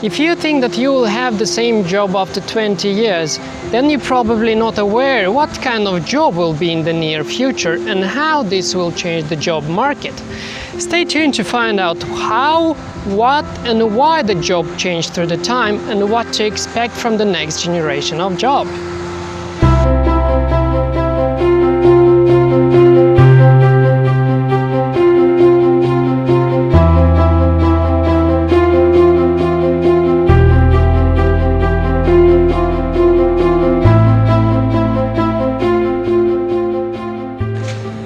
If you think that you will have the same job after 20 years, then you're probably not aware what kind of job will be in the near future and how this will change the job market. Stay tuned to find out how, what and why the job changed through the time and what to expect from the next generation of job.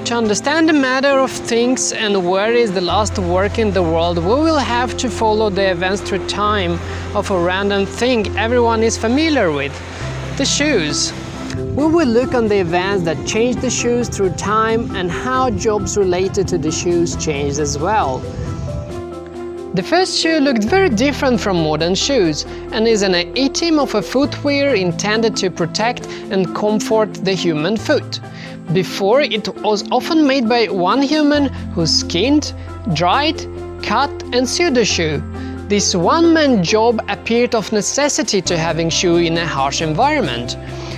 To understand the matter of things and where is the last work in the world, we will have to follow the events through time of a random thing everyone is familiar with, the shoes. We will look on the events that changed the shoes through time and how jobs related to the shoes changed as well. The first shoe looked very different from modern shoes and is an item of a footwear intended to protect and comfort the human foot. Before, it was often made by one human who skinned, dried, cut and sewed the shoe. This one-man job appeared of necessity to having shoe in a harsh environment.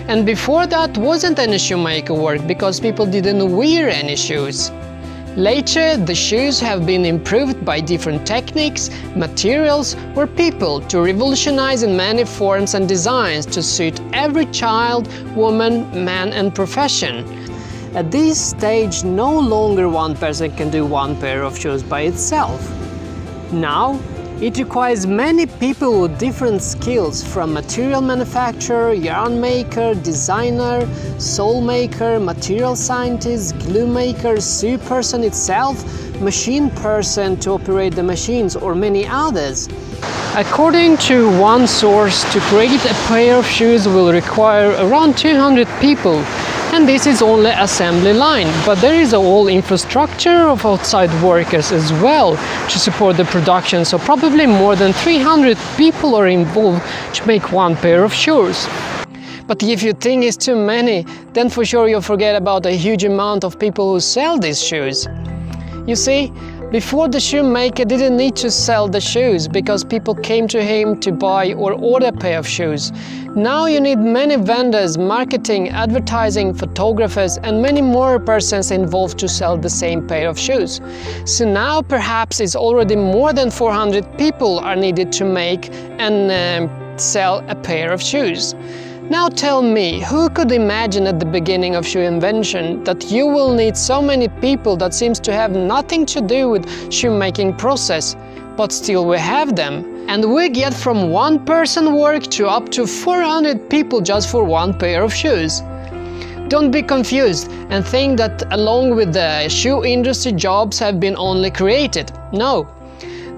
And before that wasn't any shoemaker work because people didn't wear any shoes. Later, the shoes have been improved by different techniques, materials or people to revolutionize in many forms and designs to suit every child, woman, man and profession. At this stage, no longer one person can do one pair of shoes by itself. Now, it requires many people with different skills, from material manufacturer, yarn maker, designer, sole maker, material scientist, glue maker, sew person itself, machine person to operate the machines, or many others. According to one source, to create a pair of shoes will require around 200 people. And this is only assembly line, but there is a whole infrastructure of outside workers as well to support the production, so probably more than 300 people are involved to make one pair of shoes. But if you think it's too many, then for sure you'll forget about a huge amount of people who sell these shoes. You see, before the shoemaker didn't need to sell the shoes because people came to him to buy or order a pair of shoes. Now you need many vendors, marketing, advertising, photographers and many more persons involved to sell the same pair of shoes. So now perhaps it's already more than 400 people are needed to make and sell a pair of shoes. Now tell me, who could imagine at the beginning of shoe invention that you will need so many people that seems to have nothing to do with shoemaking process, but still we have them. And we get from one person work to up to 400 people just for one pair of shoes. Don't be confused and think that along with the shoe industry jobs have been only created. No.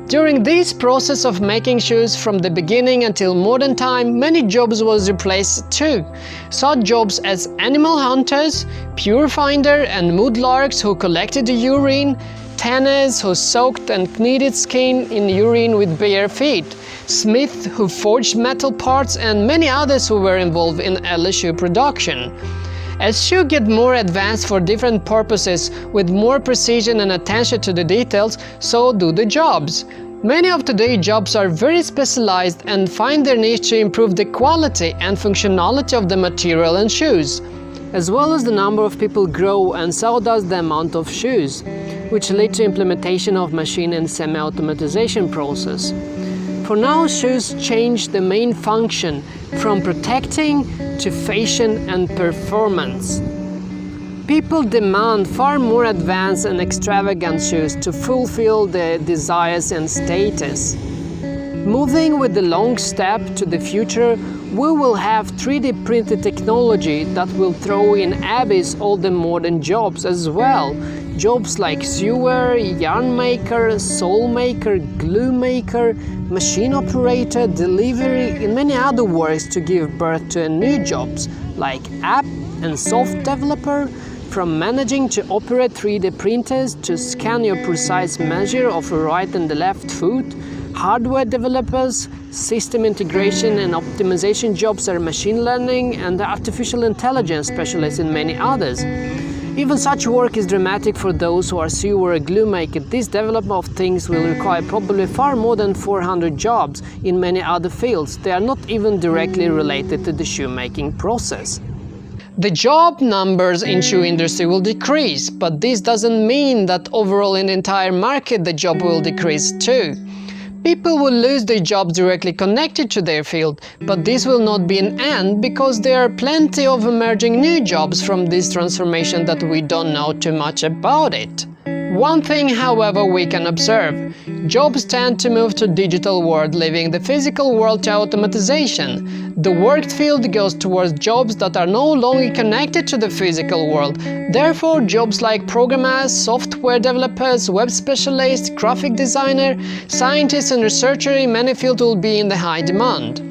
During this process of making shoes from the beginning until modern time, many jobs was replaced too. Such jobs as animal hunters, pure finder and mudlarks who collected the urine, tanners who soaked and kneaded skin in urine with bare feet, smiths who forged metal parts and many others who were involved in early shoe production. As shoes get more advanced for different purposes with more precision and attention to the details, so do the jobs. Many of today's jobs are very specialized and find their niche to improve the quality and functionality of the material and shoes. As well as the number of people grow, and so does the amount of shoes, which lead to implementation of machine and semi-automatization process. For now, shoes change the main function from protecting to fashion and performance. People demand far more advanced and extravagant shoes to fulfill their desires and status. Moving with the long step to the future, we will have 3D printed technology that will throw in abyss all the modern jobs as well. Jobs like sewer, yarn maker, sole maker, glue maker, machine operator, delivery, and many other works to give birth to new jobs like app and soft developer, from managing to operate 3D printers to scan your precise measure of the right and the left foot. Hardware developers, system integration and optimization jobs are machine learning and artificial intelligence specialists and many others. Even such work is dramatic for those who are sewer or glue maker. This development of things will require probably far more than 400 jobs in many other fields. They are not even directly related to the shoemaking process. The job numbers in shoe industry will decrease, but this doesn't mean that overall in the entire market the job will decrease too. People will lose their jobs directly connected to their field, but this will not be an end because there are plenty of emerging new jobs from this transformation that we don't know too much about it. One thing, however, we can observe. Jobs tend to move to digital world, leaving the physical world to automatization. The work field goes towards jobs that are no longer connected to the physical world. Therefore, jobs like programmers, software developers, web specialists, graphic designer, scientists and researchers in many fields will be in the high demand.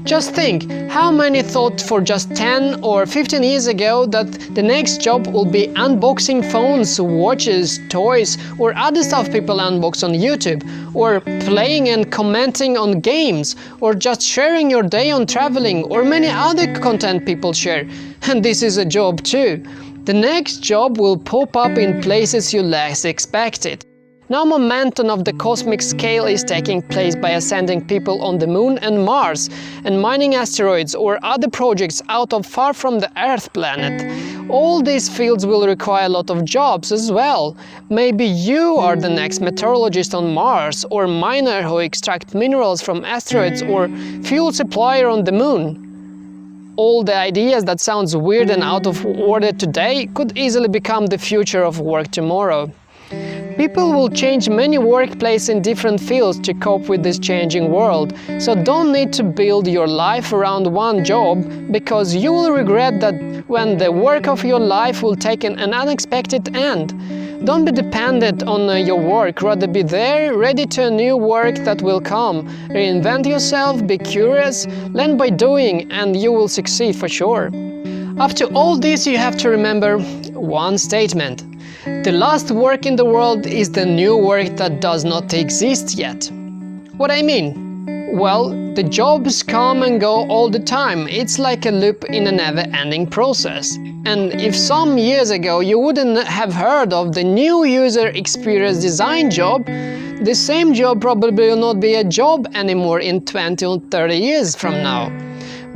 Just think, how many thought for just 10 or 15 years ago that the next job will be unboxing phones, watches, toys or other stuff people unbox on YouTube, or playing and commenting on games, or just sharing your day on traveling, or many other content people share. And this is a job too. The next job will pop up in places you least expect it. Now momentum of the cosmic scale is taking place by sending people on the Moon and Mars, and mining asteroids or other projects out of far from the Earth planet. All these fields will require a lot of jobs as well. Maybe you are the next meteorologist on Mars, or miner who extract minerals from asteroids, or fuel supplier on the Moon. All the ideas that sounds weird and out of order today could easily become the future of work tomorrow. People will change many workplaces in different fields to cope with this changing world, so don't need to build your life around one job, because you will regret that when the work of your life will take an unexpected end. Don't be dependent on your work, rather be there, ready to a new work that will come. Reinvent yourself, be curious, learn by doing, and you will succeed for sure. After all this, you have to remember one statement. The last work in the world is the new work that does not exist yet. What I mean? Well, the jobs come and go all the time. It's like a loop in a never-ending process. And if some years ago you wouldn't have heard of the new user experience design job, the same job probably will not be a job anymore in 20 or 30 years from now.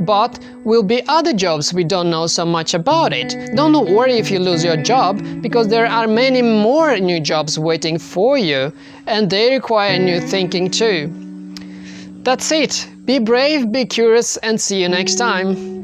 But will be other jobs we don't know so much about it. Don't worry if you lose your job, because there are many more new jobs waiting for you, and they require new thinking too. That's it. Be brave, be curious, and see you next time.